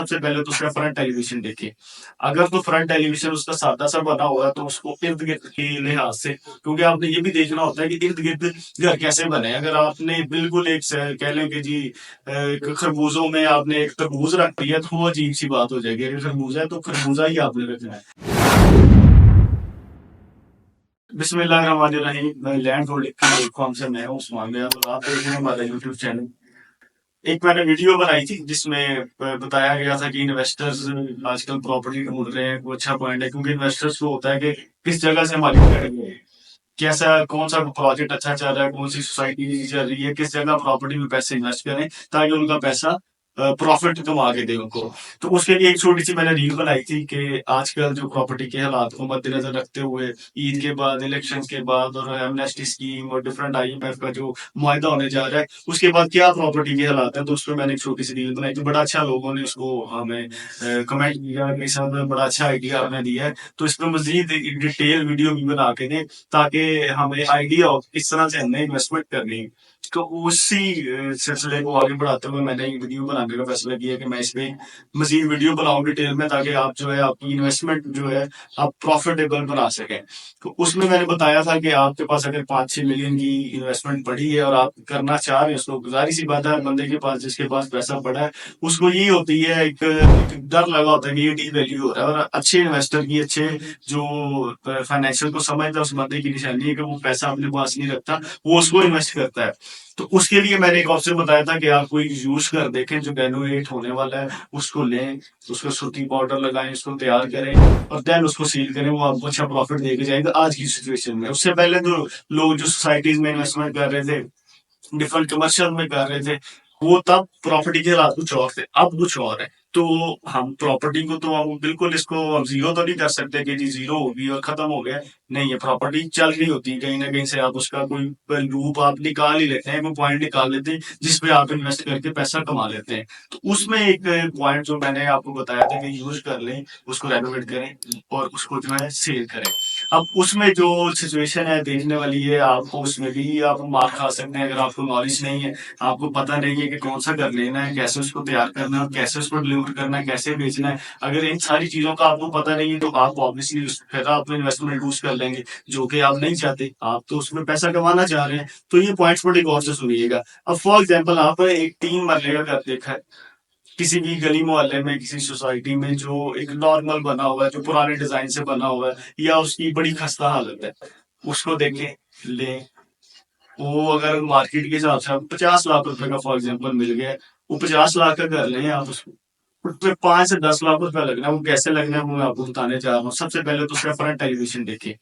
सबसे पहले तो उसका फ्रंट एलिवेशन देखिए। अगर तो फ्रंट एलिवेशन उसका सादा सा बना हुआ है तो उसको इर्द गिर्द के लिहाज से, क्योंकि आपने ये भी देखना होता है कि इर्द गिर्द घर कैसे बने। अगर आपने बिल्कुल एक कह लें कि जी खरबूजों में आपने एक तरबूज रख दिया तो वो अजीब सी बात हो जाएगी। अगर खरबूजा है तो खरबूजा ही आपने रखना है। बिस्मिल्लाहिर्रहमानिर्रहीम। मैं लैंड होल्डिंग प्लेटफॉर्म से मैं हूं उस्मान गया और आप देख रहे हैं हमारा यूट्यूब चैनल। एक मैंने वीडियो बनाई थी जिसमें बताया गया था कि इन्वेस्टर्स आजकल प्रॉपर्टी ढूंढ रहे हैं। वो अच्छा पॉइंट है क्योंकि इन्वेस्टर्स को होता है कि किस जगह से हमारी करेंगे, कैसा कौन सा प्रोजेक्ट अच्छा चल रहा है, कौन सी सोसाइटी चल रही है, किस जगह प्रॉपर्टी में पैसे इन्वेस्ट करें ताकि उनका पैसा प्रॉफिट कमा के दे उनको। तो उसके लिए एक छोटी सी मैंने रील बनाई थी कि आजकल जो प्रॉपर्टी के हालात को मद्देनजर रखते हुए ईद के बाद, इलेक्शन के बाद और एमनेस्टी स्कीम और डिफरेंट आईएमएफ का जो मुआहदा होने जा रहा है उसके बाद क्या प्रॉपर्टी के हालात है, तो उस पर मैंने एक छोटी सी रील बनाई थी। बड़ा अच्छा लोगों ने उसको हमें कमेंट किया कि सर बड़ा अच्छा आइडिया आपने दिया है, तो इस पर मजीद डिटेल वीडियो भी बना के दें ताकि हमें आइडिया हो किस तरह से हमने इन्वेस्टमेंट करनी है। तो उसी सिलसिले को आगे बढ़ाते हुए मैंने एक वीडियो बनाने का फैसला किया कि मैं इस पे मजीद वीडियो बनाऊं डिटेल में ताकि आप जो है आपकी इन्वेस्टमेंट जो है आप प्रॉफिटेबल बना सकें। तो उसमें मैंने बताया था कि आपके पास अगर 5-6 मिलियन की इन्वेस्टमेंट पड़ी है और आप करना चाह रहे हैं उसको, गुजारी सी बात है हर बंदे के पास जिसके पास पैसा पड़ा है उसको यही होती है एक डर लगा होता है कि ये डी वैल्यू हो रहा है। और अच्छे इन्वेस्टर की, अच्छे जो फाइनेंशियल को समझता है उस बंदे की निशानी है कि वो पैसा अपने पास नहीं रखता, वो उसको इन्वेस्ट करता है। तो उसके लिए मैंने एक ऑप्शन बताया था कि आप कोई यूज कर देखें जो ग्रेनुएट होने वाला है, उसको लें, उसको सूती पाउडर लगाएं, उसको तैयार करें और देन उसको सील करें। वो आपको अच्छा प्रॉफिट देके जाएगा आज की सिचुएशन में। उससे पहले जो लोग जो सोसाइटीज में इन्वेस्टमेंट कर रहे थे, डिफरेंट कमर्शियल में कर रहे थे, वो तब प्रॉपर्टी के हालात कुछ और थे, अब कुछ और है। तो हम प्रॉपर्टी को तो हम बिल्कुल इसको हम जीरो तो नहीं कर सकते कि जी जीरो होगी और खत्म हो गया। नहीं, ये प्रॉपर्टी चल रही होती है कहीं ना कहीं से। आप उसका कोई लूप आप निकाल ही लेते हैं, कोई पॉइंट निकाल लेते हैं जिसपे आप इन्वेस्ट करके पैसा कमा लेते हैं। तो उसमें एक पॉइंट जो मैंने आपको बताया था कि यूज कर लें, उसको रेनोवेट करें और उसको जो है सेल करें। अब उसमें जो सिचुएशन है देखने वाली है, आपको उसमें भी आप मार खा सकते हैं अगर आपको नॉलेज नहीं है, आपको पता नहीं है कि कौन सा घर लेना है, कैसे उसको तैयार करना है और कैसे उसको डिलीवर करना है, कैसे बेचना है। अगर इन सारी चीजों का आपको पता नहीं है तो आप ऑब्वियसली फिर आप इन्वेस्टमेंट लूज कर लेंगे जो कि आप नहीं चाहते। आप तो उसमें पैसा कमाना चाह रहे हैं। तो ये पॉइंट्स बड़े गौर से सुनिएगा। अब फॉर एग्जाम्पल आप एक 3 मरले का घर देखा है किसी भी गली मोहल्ले में, किसी सोसाइटी में, जो एक नॉर्मल बना हुआ है, जो पुराने डिजाइन से बना हुआ है या उसकी बड़ी खस्ता हालत है, उसको देखें, लें। वो अगर मार्केट के हिसाब से 50 लाख रुपए का फॉर एग्जाम्पल मिल गया है, वो 50 लाख का कर लें आप उसको, उसमें 5 से 10 लाख रुपया लगना है। वो कैसे लगना है वो मैं आपको बताने जा रहा हूँ। सबसे पहले तो उसका फ्रंट एलिवेशन देखिए।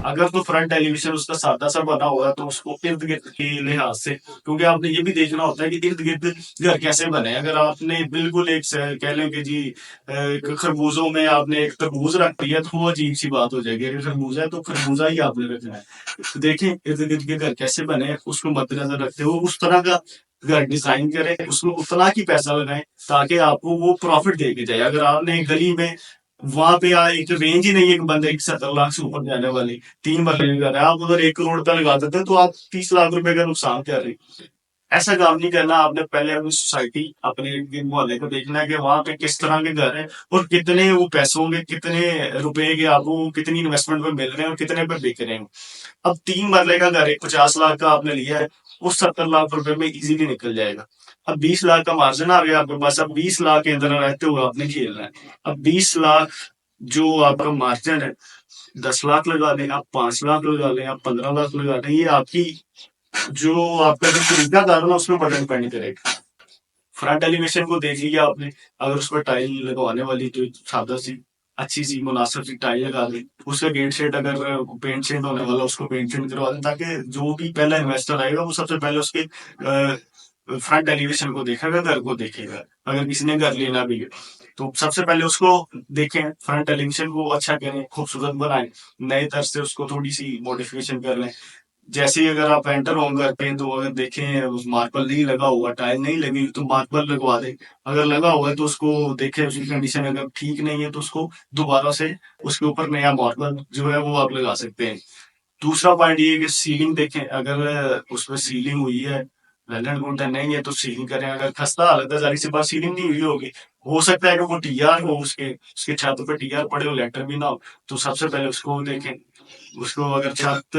अगर तो फ्रंट एलिवेशन उसका सादा सा बना हुआ है तो उसको इर्द गिर्द के लिहाज से, क्योंकि आपने ये भी देखना होता है कि इर्द गिर्द घर कैसे बने। अगर आपने बिल्कुल एक कह लें कि जी खरबूजों में आपने एक तरबूज रख दिया तो वो अजीब सी बात हो जाएगी। अगर खरबूजा है तो खरबूजा ही आपने रखना है। तो देखें इर्द गिर्द के घर कैसे बने हैं, उसको मद्देनजर रखते हुए उस तरह का घर डिजाइन करें, उसमें उतना ही पैसा लगाएं ताकि आपको वो प्रॉफिट दे के जाए। अगर आपने गली में वहां पे एक रेंज ही नहीं है कि बंदे की 70 लाख से ऊपर जाने वाली, 3 मरले का घर है, आप उधर 1 करोड़ रुपया लगा देते हैं तो आप 30 लाख रुपए का नुकसान कर रहे हैं। ऐसा काम नहीं करना। आपने पहले अपनी सोसाइटी, अपने मोहल्ले को देखना है कि वहां पे किस तरह के घर हैं और कितने वो पैसों के, कितने रुपए के आपको कितनी इन्वेस्टमेंट पे मिल रहे हैं और कितने पे बिक रहे हैं। अब 3 मरले का घर एक 50 लाख का आपने लिया है, वो 70 लाख रुपए में इजीली निकल जाएगा। अब 20 लाख का मार्जिन आ गया आपके पास। अब 20 लाख के अंदर रहते हुए आपने खेलना है। अब 20 लाख जो आपका मार्जिन है, 10 लाख लगा लें आप, 5 लाख लगा लें आप, 15 लाख लगा लें, ये आपकी जो आपका जो तरीका था ना उसमें बड़ा डिपेंड करेगा। फ्रंट एलिवेशन को देख लिया आपने, अगर उस पर टाइल लगवाने वाली तो सादा सी अच्छी सी मुनासिब सी टाइल लगा दें। उसका गेट शेड अगर पेंट शेड होने वाला उसको पेंट शेड करवा दें ताकि जो भी पहला इन्वेस्टर आएगा वो सबसे पहले उसके फ्रंट एलिवेशन को देखेगा, घर को देखेगा। अगर किसी ने घर लेना भी है तो सबसे पहले उसको देखें, फ्रंट एलिवेशन को अच्छा करें, खूबसूरत बनाएं, नए तरह से उसको थोड़ी सी मॉडिफिकेशन कर लें। जैसे ही अगर आप एंटर होंगे घर पे तो अगर देखें उस मार्बल नहीं लगा हुआ, टाइल नहीं लगी तो मार्बल लगवा दें। अगर लगा हुआ है तो उसको देखें, उसकी कंडीशन अगर ठीक नहीं है तो उसको दोबारा से उसके ऊपर नया मार्बल जो है वो आप लगा सकते हैं। दूसरा पॉइंट ये है कि सीलिंग देखें, अगर उसमें सीलिंग हुई है वेल एंड गुड है, नहीं है तो सीलिंग करें। अगर खस्ता हालत है, जारी सी बात सीलिंग नहीं हुई होगी, हो सकता है कि वो टीआर हो, उसके उसके छत पे टीआर पड़े हो, लेंटर भी ना हो, तो सबसे पहले उसको देखें। उसको अगर छत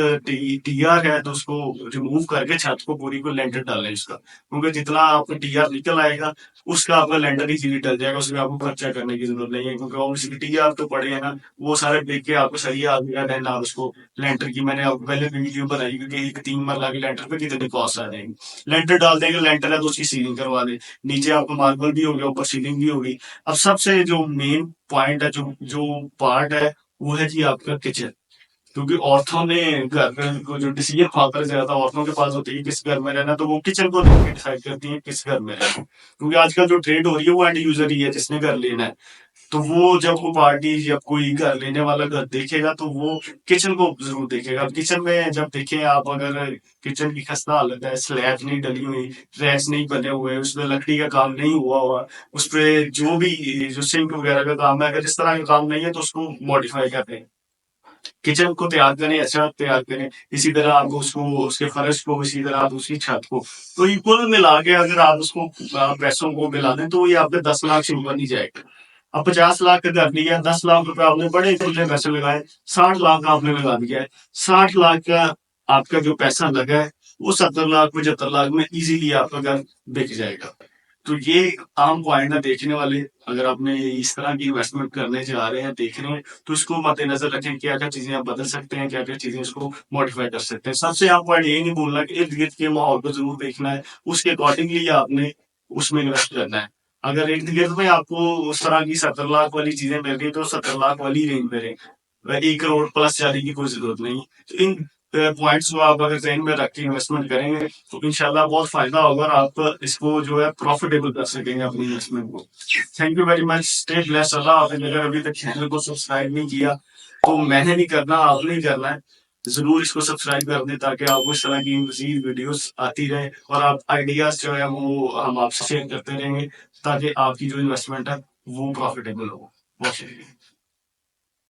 टीआर है तो उसको रिमूव करके छत को पूरी को लेंटर डालें इसका, क्योंकि जितना आपका टीआर निकल आएगा उसका आपका लेंटर इजीली डल जाएगा, उसमें आपको खर्चा करने की जरूरत नहीं है, क्योंकि ऑब्वियसली टीआर तो पड़े हैं ना, वो सारे देख के आपको सरिया आ गया, देन आप उसको लेंटर की, मैंने आपको पहले भी वीडियो बनाई, क्योंकि एक 3 मरला के लेंटर पे कितने कॉस्ट आ जाएंगे। लेंटर डाल देंगे, लेंटर है तो उसकी सीलिंग करवा दें, नीचे आपको मार्बल भी हो गया, ऊपर सीलिंग भी होगी। अब सबसे जो मेन पॉइंट है, जो जो पार्ट है, वो है जी आपका किचन। क्योंकि औरतों ने घर में को जो डिसीजन फादर ज्यादा औरतों के पास होती है किस घर में रहना, तो वो किचन को देख के डिसाइड करती है किस घर में रहना, क्योंकि आजकल जो ट्रेड हो रही है वो एंड यूजर ही है जिसने घर लेना है। तो वो जब वो पार्टी या कोई घर लेने वाला घर देखेगा तो वो किचन को जरूर देखेगा। किचन में जब देखें आप, अगर किचन की खस्ता हालत है, स्लैब नहीं डली हुई, रैक्स नहीं बने हुए, उसमें लकड़ी का काम नहीं हुआ हुआ, उस पे जो भी जो सिंक वगैरह का काम है, अगर इस तरह का काम नहीं है तो उसको मॉडिफाई करते हैं। किचन को तैयार करें, अच्छा तैयार करें, इसी तरह आप उसको, उसके फर्श को, इसी तरह आप उसकी छत को, तो ये कुल मिला के अगर आप उसको पैसों को मिला दें तो ये आपके 10 लाख से ऊपर नहीं जाएगा। अब 50 लाख का कर लिया, 10 लाख रुपए आपने बड़े खुले पैसे लगाए, 60 लाख आपने लगा दिया है। 60 लाख का आपका जो पैसा लगा है वो 70 लाख 75 लाख में इजीली आपका घर बिक जाएगा। तो ये आम पॉइंट है देखने वाले। अगर आपने इस तरह की इन्वेस्टमेंट करने जा रहे हैं, देख रहे हैं, तो इसको मद्देनजर रखें, क्या क्या चीजें आप बदल सकते हैं, क्या क्या चीजें इसको मॉडिफाई कर सकते हैं। सबसे आम पॉइंट यही नहीं भूलना कि इर्द गिर्द के माहौल को जरूर देखना है, उसके अकॉर्डिंगली आपने उसमें इन्वेस्ट करना है। अगर इर्द गिर्द में आपको उस तरह की 70 लाख वाली चीजें मिल रही तो 70 लाख वाली रेंज में रहें, 1 करोड़ प्लस जाने की कोई जरूरत नहीं। तो इन पॉइंट्स को आप अगर जहन में रख के इन्वेस्टमेंट करेंगे तो इंशाल्लाह बहुत फायदा होगा और आप इसको जो है प्रॉफिटेबल कर सकेंगे अपनी इन्वेस्टमेंट को। Thank you very much, stay blessed. अल्लाह, आपने अगर अभी तक चैनल को सब्सक्राइब नहीं किया तो मैंने नहीं करना, आपने ही करना है। जरूर इसको सब्सक्राइब कर दें ताकि आपको इस तरह की मजीद वीडियोस आती रहे और आप आइडियाज जो है वो हम आपसे शेयर करते रहेंगे, ताकि आपकी जो इन्वेस्टमेंट है वो प्रॉफिटेबल हो। बहुत शुक्रिया।